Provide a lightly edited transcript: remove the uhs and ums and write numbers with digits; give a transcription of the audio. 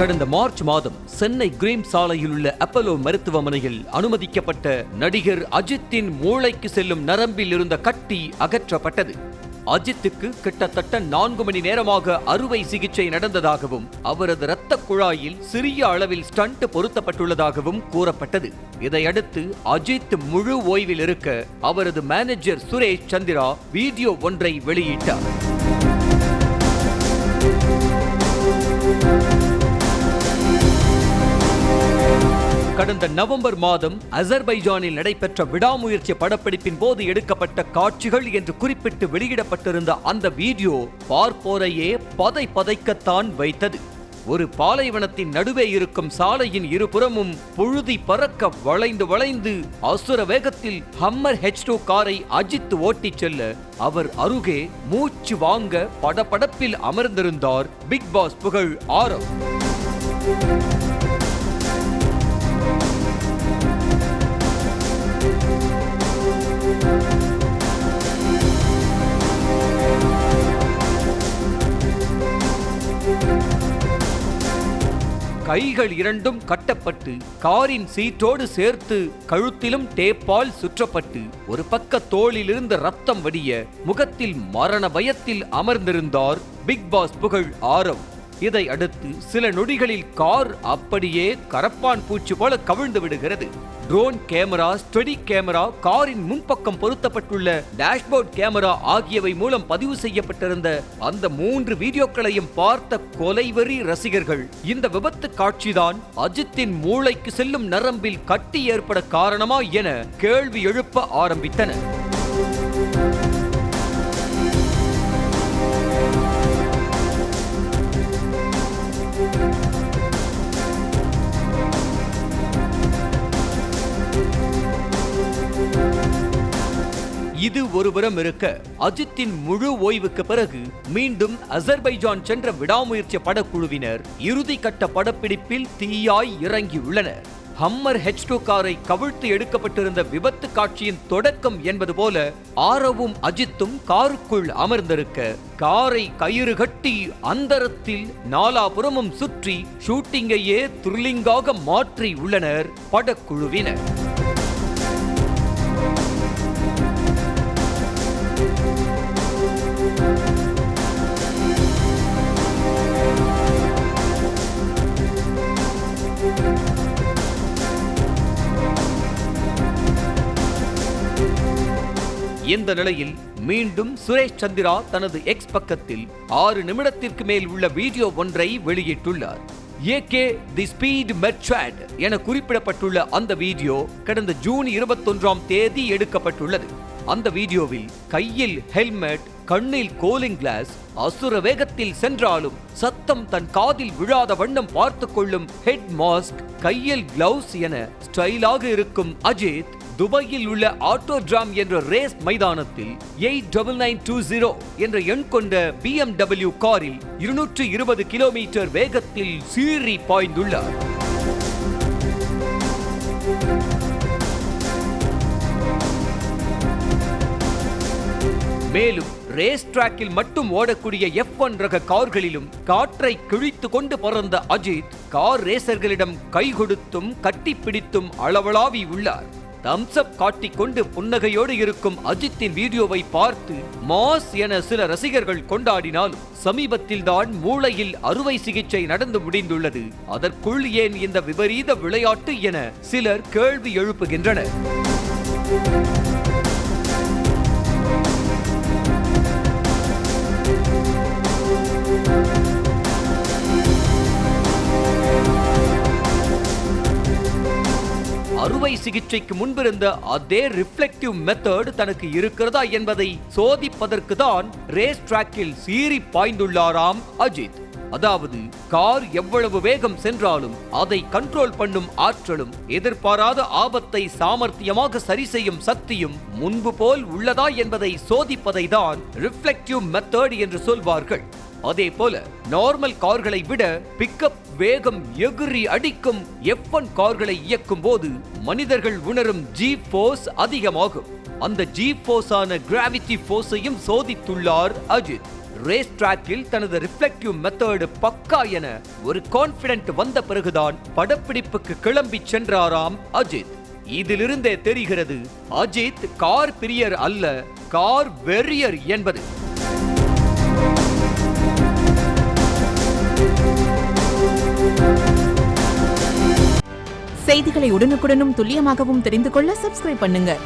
கடந்த மார்ச் மாதம் சென்னை கிரீம் சாலையில் உள்ள அப்போலோ மருத்துவமனையில் அனுமதிக்கப்பட்ட நடிகர் அஜித்தின் மூளைக்கு செல்லும் நரம்பில் இருந்த கட்டி அகற்றப்பட்டது. அஜித்துக்கு கிட்டத்தட்ட 4 மணி நேரமாக அறுவை சிகிச்சை நடந்ததாகவும் அவரது இரத்த குழாயில் சிறிய அளவில் ஸ்டண்ட் பொருத்தப்பட்டுள்ளதாகவும் கூறப்பட்டது. இதையடுத்து அஜித் முழு ஓய்வில் இருக்க அவரது மேனேஜர் சுரேஷ் சந்திரா வீடியோ ஒன்றை வெளியிட்டார். கடந்த நவம்பர் மாதம் அசர்பைஜானில் நடைபெற்ற விடாமுயற்சி படப்பிடிப்பின் போது எடுக்கப்பட்ட காட்சிகள் என்று குறிப்பிட்டு வெளியிடப்பட்டிருந்த அந்த வீடியோ பார்ப்போரையே பதைக்கத்தான் வைத்தது. ஒரு பாலைவனத்தின் நடுவே இருக்கும் சாலையின் இருபுறமும் புழுதி பறக்க வளைந்து அசுர வேகத்தில் ஹம்மர் H2 காரை அஜித் ஓட்டிச் செல்ல அவர் அருகே மூச்சு வாங்க படபடப்பில் அமர்ந்திருந்தார் பிக் பாஸ் புகழ் ஆரவ். கைகள் இரண்டும் கட்டப்பட்டு காரின் சீட்டோடு சேர்த்து கழுத்திலும் டேப்பால் சுற்றப்பட்டு ஒரு பக்க தோளிலிருந்து ரத்தம் வடிய முகத்தில் மரண பயத்தில் அமர்ந்திருந்தார் பிக் பாஸ் புகழ் ஆரவ். இதை அடுத்து சில நொடிகளில் கார் அப்படியே கரப்பான் பூச்சி போல கவிழ்ந்து விடுகிறது. ட்ரோன் கேமரா, ஸ்டடி கேமரா, காரின் முன்பக்கம் பொருத்தப்பட்டுள்ள டேஷ்போர்ட் கேமரா ஆகியவை மூலம் பதிவு செய்யப்பட்டிருந்த அந்த 3 வீடியோக்களையும் பார்த்த கொலைவெறி ரசிகர்கள் இந்த விபத்து காட்சிதான் அஜித்தின் மூளைக்கு செல்லும் நரம்பில் கட்டி ஏற்பட காரணமா என கேள்வி எழுப்ப ஆரம்பித்தனர். இது ஒருபுறம் இருக்க, அஜித்தின் முழு ஓய்வுக்கு பிறகு மீண்டும் அசர்பைஜான் சென்ற விடாமுயற்சி படக்குழுவினர் இறுதி கட்ட படப்பிடிப்பில் தீயாய் இறங்கியுள்ளனர். ஹம்மர் H2 காரை கவிழ்த்து எடுக்கப்பட்டிருந்த விபத்து காட்சியின் தொடக்கம் என்பது போல ஆரவும் அஜித்தும் காருக்குள் அமர்ந்திருக்க காரை கயிறு கட்டி அந்தரத்தில் நாலாபுறமும் சுற்றி ஷூட்டிங்கையே த்ரில்லிங்காக மாற்றி உள்ளனர் படக்குழுவினர். இந்த நிலையில் மீண்டும் சுரேஷ் சந்திரா தனது எக்ஸ் பக்கத்தில் 6 நிமிடத்திற்கு மேல் உள்ள வீடியோ ஒன்றை வெளியிட்டுள்ளார். AK தி ஸ்பீட் மெட்ராட் என குறிப்பிடப்பட்டுள்ள அந்த வீடியோ கடந்த ஜூன் 21ஆம் தேதி எடுக்கப்பட்டுள்ளது. அந்த வீடியோவில் கையில் ஹெல்மெட், கண்ணில் கூலிங் கிளாஸ், அசுர வேகத்தில் சென்றாலும் சத்தம் தன் காதில் விழாத வண்ணம் பார்த்து கொள்ளும் ஹெட் மாஸ்க், கையில் கிளவுஸ் என ஸ்டைலாக இருக்கும் அஜித் துபாயில் உள்ள ஆட்டோட்ராம் என்ற ரேஸ் மைதானத்தில் 89920 என்ற எண் கொண்ட BMW காரில் 220 கிலோமீட்டர் வேகத்தில் சீறி பாய்ந்துள்ளார். மேலும் ரேஸ் டிராக்கில் மட்டும் ஓடக்கூடிய F1 ரக கார்களிலும் காற்றை கிழித்து கொண்டு பறந்த அஜித் கார் ரேசர்களிடம் கை கொடுத்தும் கட்டிப்பிடித்தும் அளவளாவி உள்ளார். தம்ஸ் அப் காட்டிக்கொண்டு புன்னகையோடு இருக்கும் அஜித்தின் வீடியோவை பார்த்து மாஸ் என சில ரசிகர்கள் கொண்டாடினாலும் சமீபத்தில் தான் மூளையில் அறுவை சிகிச்சை நடந்து முடிந்துள்ளது. அதற்குள் ஏன் இந்த விபரீத விளையாட்டு என சிலர் கேள்வி எழுப்புகின்றனர். அறுவை சிகிச்சைக்கு முன்பிருந்த அதே ரிஃப்ளெக்டிவ் மெத்தட் தனக்கு இருக்கிறதா என்பதை சோதிப்பதற்கு தான் ரேஸ் டிராக்கில் சீறி பாய்ந்துள்ளாராம் அஜித். அதாவது கார் எவ்வளவு வேகம் சென்றாலும் அதை கண்ட்ரோல் பண்ணும் ஆற்றலும் எதிர்பாராத ஆபத்தை சாமர்த்தியமாக சரி செய்யும் சக்தியும் முன்பு போல் உள்ளதா என்பதை சோதிப்பதை தான் ரிஃப்ளெக்டிவ் மெத்தட் என்று சொல்வார்கள். அதே போல நார்மல் கார்களை விட பிக்கப் வேகம் எகிரி அடிக்கும் F1 கார்களை இயக்கும் போது மனிதர்கள் உணரும் ஜி ஃபோர்ஸ் அதிகமாகும். அந்த ஜி ஃபோர்ஸான கிராவிட்டி ஃபோர்ஸையும் சோதித்துள்ளார் அஜித். ரேஸ் டிராக்கில் தனது ரிஃப்ளெக்டிவ் மெத்தட் பக்கா என ஒரு கான்பிடென்ட் வந்த பிறகுதான் படப்பிடிப்புக்கு கிளம்பி சென்றாராம் அஜித். இதிலிருந்தே தெரிகிறது அஜித் கார் பிரியர் அல்ல, கார் வெறியர் என்பது. செய்திகளை உடனுக்குடனும் துல்லியமாகவும் தெரிந்து கொள்ள சப்ஸ்கிரைப் பண்ணுங்க.